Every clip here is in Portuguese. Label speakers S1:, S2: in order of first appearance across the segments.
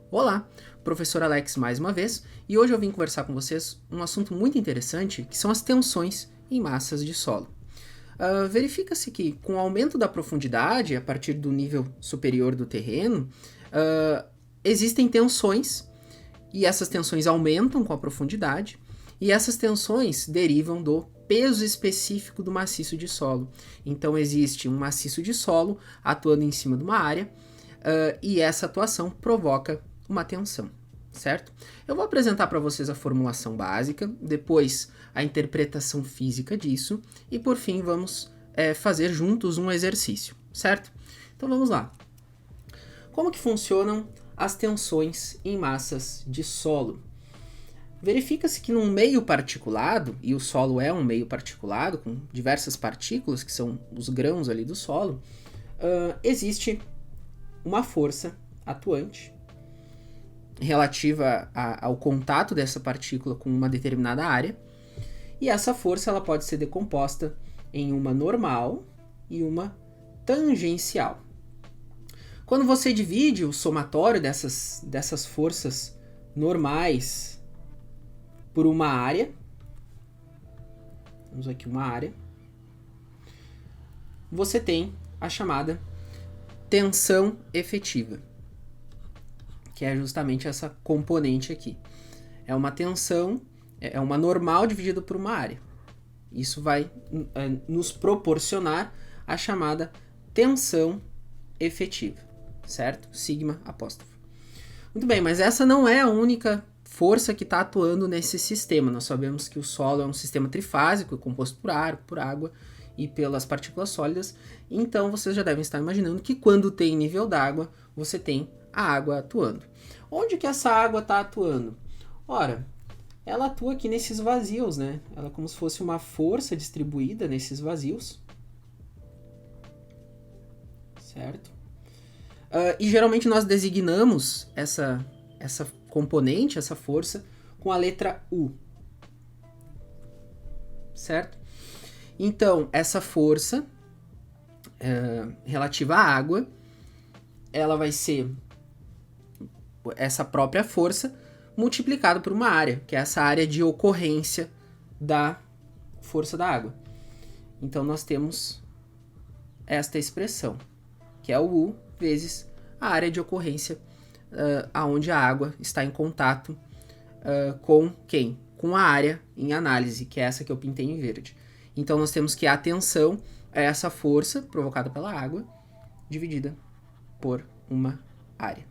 S1: Olá, professor Alex mais uma vez, e hoje eu vim conversar com vocês um assunto muito interessante, que são as tensões em massas de solo. Verifica-se que, com o aumento da profundidade, a partir do nível superior do terreno, existem tensões, e essas tensões aumentam com a profundidade, e essas tensões derivam do peso específico do maciço de solo. Então existe um maciço de solo atuando em cima de uma área, e essa atuação provoca uma tensão, certo? Eu vou apresentar para vocês a formulação básica, depois a interpretação física disso, e por fim vamos fazer juntos um exercício, certo? Então vamos lá. Como que funcionam as tensões em massas de solo? Verifica-se que num meio particulado, e o solo é um meio particulado, com diversas partículas, que são os grãos ali do solo, existe uma força atuante relativa ao contato dessa partícula com uma determinada área, e essa força ela pode ser decomposta em uma normal e uma tangencial. Quando você divide o somatório dessas forças normais por uma área, vamos aqui uma área, você tem a chamada tensão efetiva, que é justamente essa componente aqui. É uma tensão, é uma normal dividida por uma área. Isso vai nos proporcionar a chamada tensão efetiva, certo? Sigma apóstrofo. Muito bem, mas essa não é a única força que está atuando nesse sistema. Nós sabemos que o solo é um sistema trifásico, composto por ar, por água e pelas partículas sólidas. Então vocês já devem estar imaginando que quando tem nível d'água, você tem a água atuando. Onde que essa água está atuando? Ora, ela atua aqui nesses vazios, né? Ela é como se fosse uma força distribuída nesses vazios. Certo? E geralmente nós designamos essa componente, essa força, com a letra U. Certo? Então, essa força relativa à água, ela vai ser essa própria força multiplicado por uma área, que é essa área de ocorrência da força da água. Então nós temos esta expressão, que é o U vezes a área de ocorrência aonde a água está em contato com quem? Com a área em análise, que é essa que eu pintei em verde. Então nós temos que a tensão é essa força provocada pela água dividida por uma área.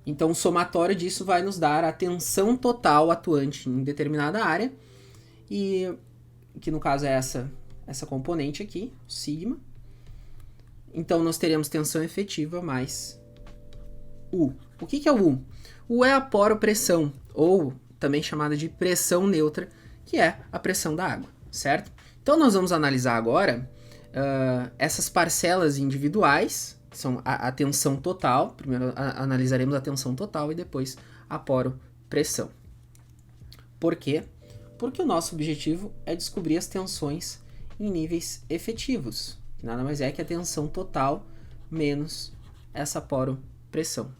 S1: Então o somatório disso vai nos dar a tensão total atuante em determinada área, e que no caso é essa componente aqui, sigma. Então nós teremos tensão efetiva mais U. O que é o U? U é a poropressão, ou também chamada de pressão neutra, que é a pressão da água, certo? Então nós vamos analisar agora essas parcelas individuais, que são a tensão total. Primeiro analisaremos a tensão total e depois a poropressão. Por quê? Porque o nosso objetivo é descobrir as tensões em níveis efetivos, que nada mais é que a tensão total menos essa poropressão.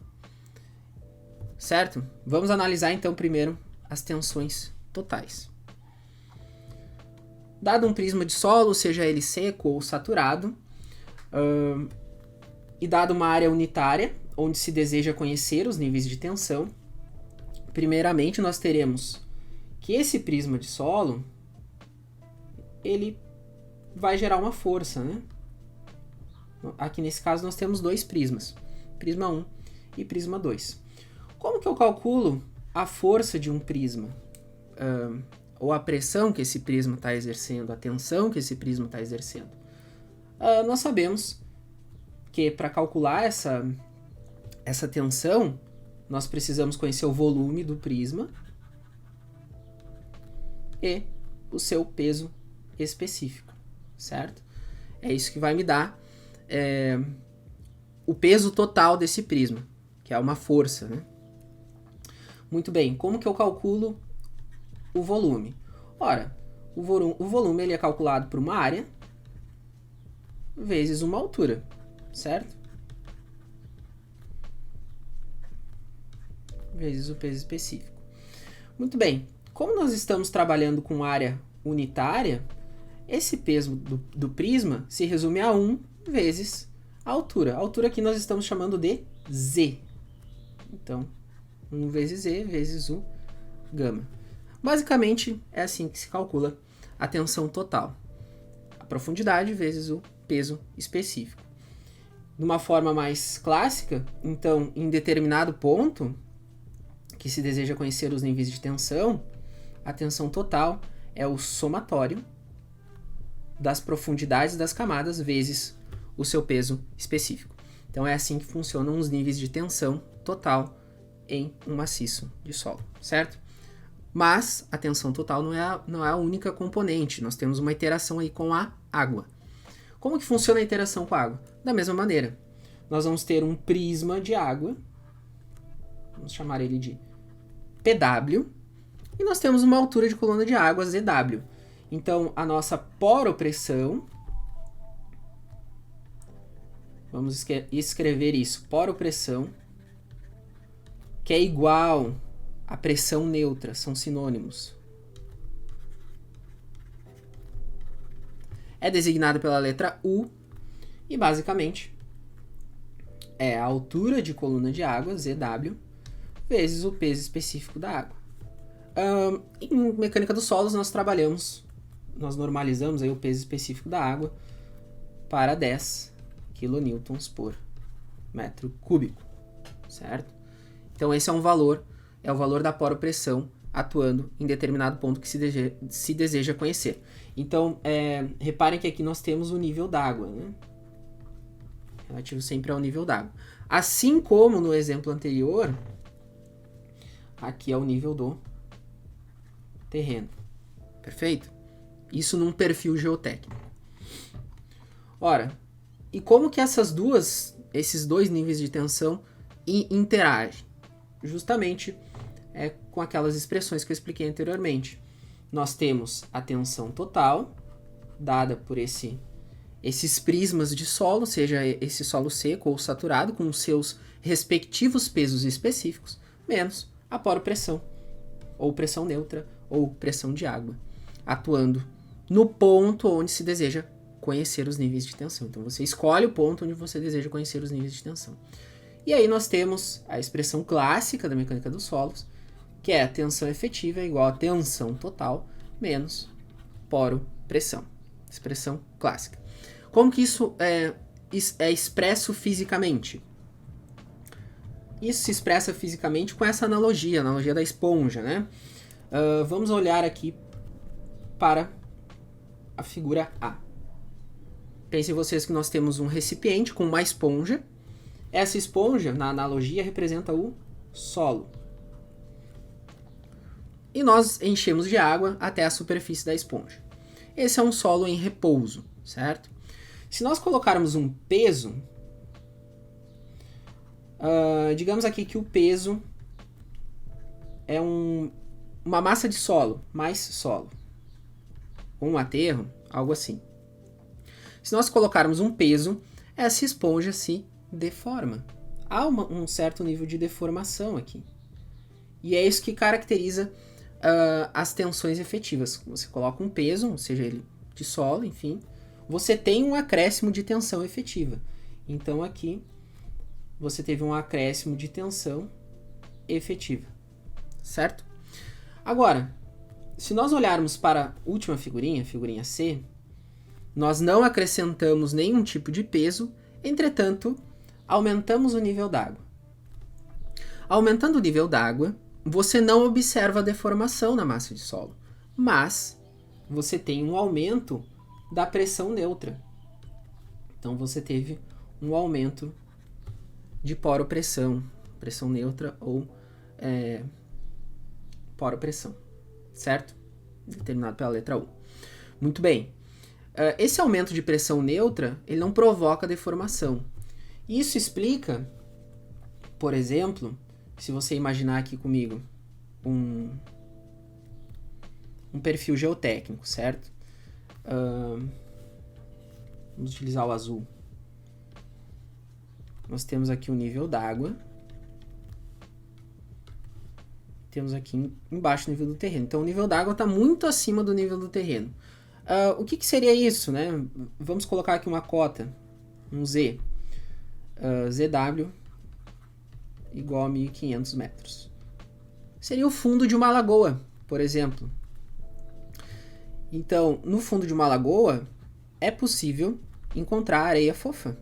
S1: Certo? Vamos analisar então primeiro as tensões totais. Dado um prisma de solo, seja ele seco ou saturado, e dado uma área unitária, onde se deseja conhecer os níveis de tensão, primeiramente nós teremos que esse prisma de solo, ele vai gerar uma força, né? Aqui nesse caso nós temos dois prismas, prisma 1 e prisma 2. Como que eu calculo a força de um prisma? Ou a pressão que esse prisma está exercendo, a tensão que esse prisma está exercendo? Nós sabemos que para calcular essa tensão, nós precisamos conhecer o volume do prisma e o seu peso específico, certo? É isso que vai me dar o peso total desse prisma, que é uma força, né? Muito bem, como que eu calculo o volume? Ora, o volume ele é calculado por uma área vezes uma altura, certo? vezes o peso específico. Muito bem, como nós estamos trabalhando com área unitária, esse peso do prisma se resume a 1 vezes a altura. A altura aqui nós estamos chamando de Z. Então, 1 vezes Z vezes o gama. Basicamente, é assim que se calcula a tensão total. A profundidade vezes o peso específico. De uma forma mais clássica, então, em determinado ponto que se deseja conhecer os níveis de tensão, a tensão total é o somatório das profundidades das camadas vezes o seu peso específico. Então é assim que funcionam os níveis de tensão total em um maciço de solo, certo? Mas a tensão total não é a única componente, nós temos uma interação aí com a água. Como que funciona a interação com a água? Da mesma maneira, nós vamos ter um prisma de água, vamos chamar ele de PW, e nós temos uma altura de coluna de água, ZW. Então, a nossa poropressão, vamos escrever isso, poropressão, que é igual à pressão neutra, são sinônimos. É designada pela letra U e, basicamente, é a altura de coluna de água, ZW, vezes o peso específico da água. Em mecânica dos solos, nós normalizamos aí o peso específico da água para 10 kN por metro cúbico, certo? Então esse é o valor da poropressão atuando em determinado ponto que se deseja conhecer. Então, reparem que aqui nós temos o nível d'água, né? Relativo sempre ao nível d'água. Assim como no exemplo anterior, aqui é o nível do terreno. Perfeito? Isso num perfil geotécnico. Ora, e como que esses dois níveis de tensão interagem? Justamente com aquelas expressões que eu expliquei anteriormente. Nós temos a tensão total, dada por esses prismas de solo, seja esse solo seco ou saturado, com os seus respectivos pesos específicos, menos a poropressão, ou pressão neutra, ou pressão de água, atuando no ponto onde se deseja conhecer os níveis de tensão. Então você escolhe o ponto onde você deseja conhecer os níveis de tensão. E aí nós temos a expressão clássica da mecânica dos solos, que é a tensão efetiva é igual a tensão total menos poropressão. Expressão clássica. Como que isso é expresso fisicamente? Isso se expressa fisicamente com essa analogia, a analogia da esponja, né? Vamos olhar aqui para a figura A. Pensem vocês que nós temos um recipiente com uma esponja. Essa esponja, na analogia, representa o solo. E nós enchemos de água até a superfície da esponja. Esse é um solo em repouso, certo? Se nós colocarmos um peso, digamos aqui que o peso é uma massa de solo, mais solo, um aterro, algo assim. Se nós colocarmos um peso, essa esponja se deforma. Há um certo nível de deformação aqui. E é isso que caracteriza as tensões efetivas. Você coloca um peso, seja ele de solo, enfim, você tem um acréscimo de tensão efetiva. Então aqui você teve um acréscimo de tensão efetiva, certo? Agora, se nós olharmos para a última figurinha, figurinha C, nós não acrescentamos nenhum tipo de peso, entretanto, aumentamos o nível d'água. Aumentando o nível d'água, você não observa a deformação na massa de solo, mas você tem um aumento da pressão neutra. Então você teve um aumento de poropressão, pressão neutra ou poropressão, certo? Determinado pela letra U. Muito bem. Esse aumento de pressão neutra, ele não provoca deformação. Isso explica, por exemplo, se você imaginar aqui comigo um perfil geotécnico, certo? Vamos utilizar o azul. Nós temos aqui o nível d'água. temos aqui embaixo o nível do terreno. Então, o nível da água está muito acima do nível do terreno. O que seria isso, né? Vamos colocar aqui uma cota, um Z. ZW igual a 1.500 metros. Seria o fundo de uma lagoa, por exemplo. Então, no fundo de uma lagoa, é possível encontrar areia fofa.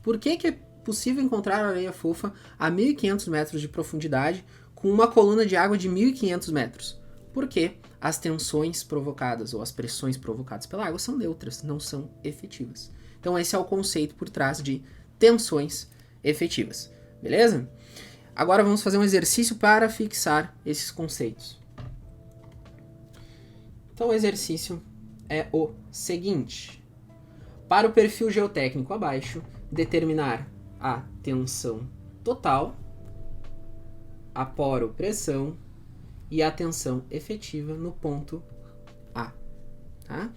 S1: Por que é possível encontrar areia fofa a 1.500 metros de profundidade com uma coluna de água de 1.500 metros? Porque as tensões provocadas ou as pressões provocadas pela água são neutras, não são efetivas. Então esse é o conceito por trás de tensões efetivas. Beleza? Agora vamos fazer um exercício para fixar esses conceitos. Então o exercício é o seguinte. Para o perfil geotécnico abaixo, determinar a tensão total, a poropressão e a tensão efetiva no ponto A. Tá?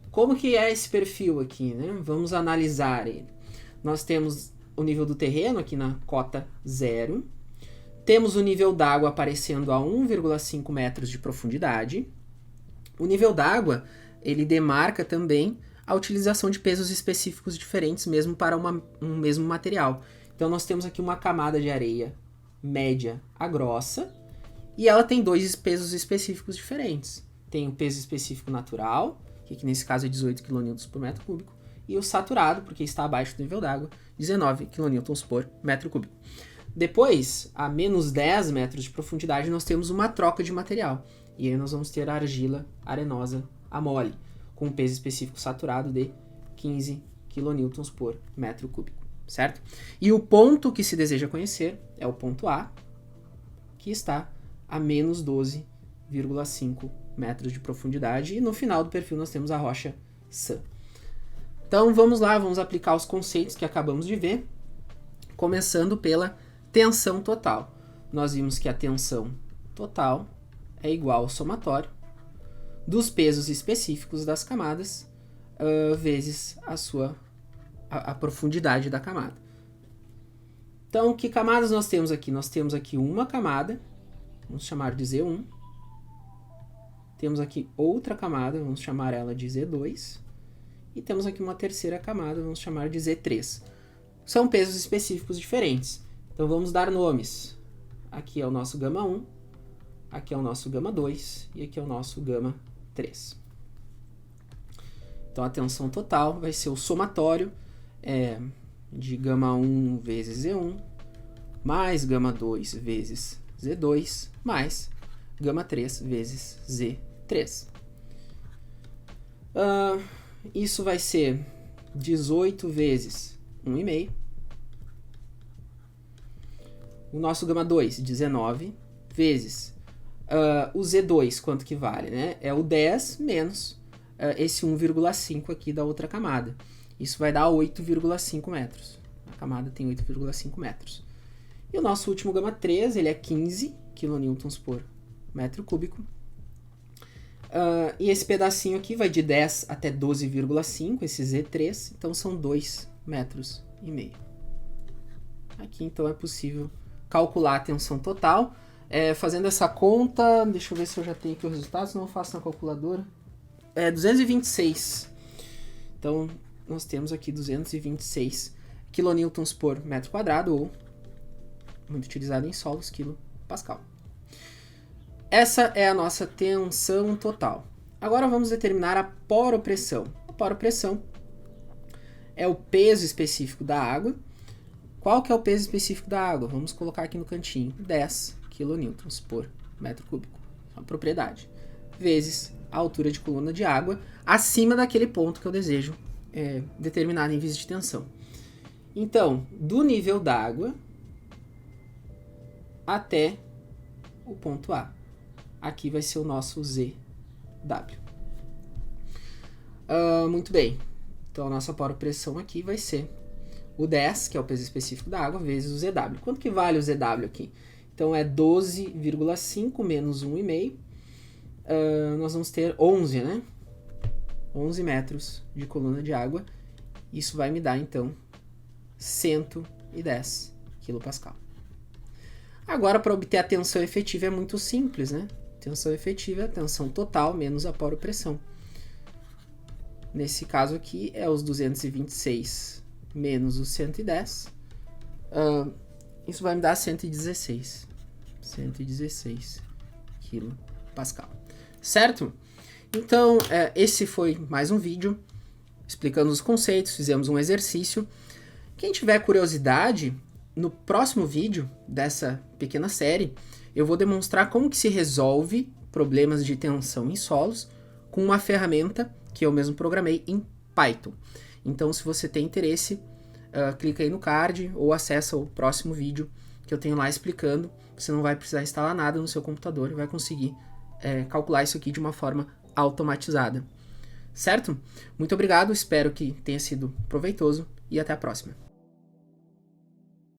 S1: Como que é esse perfil aqui, né? Vamos analisar ele. Nós temos o nível do terreno aqui na cota 0. Temos o nível d'água aparecendo a 1,5 metros de profundidade. O nível d'água, ele demarca também a utilização de pesos específicos diferentes mesmo para um mesmo material. Então nós temos aqui uma camada de areia média a grossa e ela tem dois pesos específicos diferentes. Tem o peso específico natural, que aqui nesse caso é 18 kN por metro cúbico, e o saturado, porque está abaixo do nível d'água, 19 kN por metro cúbico. Depois, a menos 10 metros de profundidade, nós temos uma troca de material. E aí nós vamos ter a argila arenosa amole, com um peso específico saturado de 15 kN por metro cúbico, certo? E o ponto que se deseja conhecer é o ponto A, que está a menos 12,5 metros de profundidade, e no final do perfil nós temos a rocha Sã. Então vamos lá, vamos aplicar os conceitos que acabamos de ver, começando pela tensão total. Nós vimos que a tensão total é igual ao somatório dos pesos específicos das camadas vezes a profundidade da camada. Então, que camadas nós temos aqui? Nós temos aqui uma camada, vamos chamar de Z1. Temos aqui outra camada, vamos chamar ela de Z2. E temos aqui uma terceira camada, vamos chamar de Z3. São pesos específicos diferentes. Então vamos dar nomes. Aqui é o nosso gama 1, aqui é o nosso gama 2 e aqui é o nosso gama 3. Então a tensão total vai ser o somatório de gama 1 vezes Z1, mais gama 2 vezes Z2, mais gama 3 vezes Z3. Isso vai ser 18 vezes 1,5. O nosso gama 2, 19 vezes o Z2, quanto que vale, né? É o 10 menos esse 1,5 aqui da outra camada. Isso vai dar 8,5 metros. A camada tem 8,5 metros. E o nosso último gama 3, ele é 15 kN por metro cúbico. E esse pedacinho aqui vai de 10 até 12,5, esse Z3, então são 2,5 metros. Aqui então é possível calcular a tensão total. Fazendo essa conta, deixa eu ver se eu já tenho aqui o resultado, senão eu faço na calculadora. 226. Então nós temos aqui 226 kN por metro quadrado, ou, muito utilizado em solos, kPa. Essa é a nossa tensão total. Agora vamos determinar a poropressão. A poropressão é o peso específico da água. Qual que é o peso específico da água? Vamos colocar aqui no cantinho. 10 kN por metro cúbico. É uma propriedade. Vezes a altura de coluna de água acima daquele ponto que eu desejo determinar níveis de tensão. Então, do nível d'água até o ponto A. Aqui vai ser o nosso ZW. Muito bem. Então, a nossa poropressão aqui vai ser o 10, que é o peso específico da água, vezes o ZW. Quanto que vale o ZW aqui? Então, é 12,5 menos 1,5. Nós vamos ter 11, né? 11 metros de coluna de água. Isso vai me dar, então, 110 kPa. Agora, para obter a tensão efetiva é muito simples, né? Tensão efetiva é a tensão total menos a poropressão. Nesse caso aqui é os 226 menos os 110. Isso vai me dar 116. 116 kPa. Certo? Então, esse foi mais um vídeo explicando os conceitos, fizemos um exercício. Quem tiver curiosidade, no próximo vídeo dessa pequena série, eu vou demonstrar como que se resolve problemas de tensão em solos com uma ferramenta que eu mesmo programei em Python. Então, se você tem interesse, clica aí no card ou acessa o próximo vídeo que eu tenho lá explicando. Você não vai precisar instalar nada no seu computador e vai conseguir calcular isso aqui de uma forma automatizada. Certo? Muito obrigado, espero que tenha sido proveitoso e até a próxima.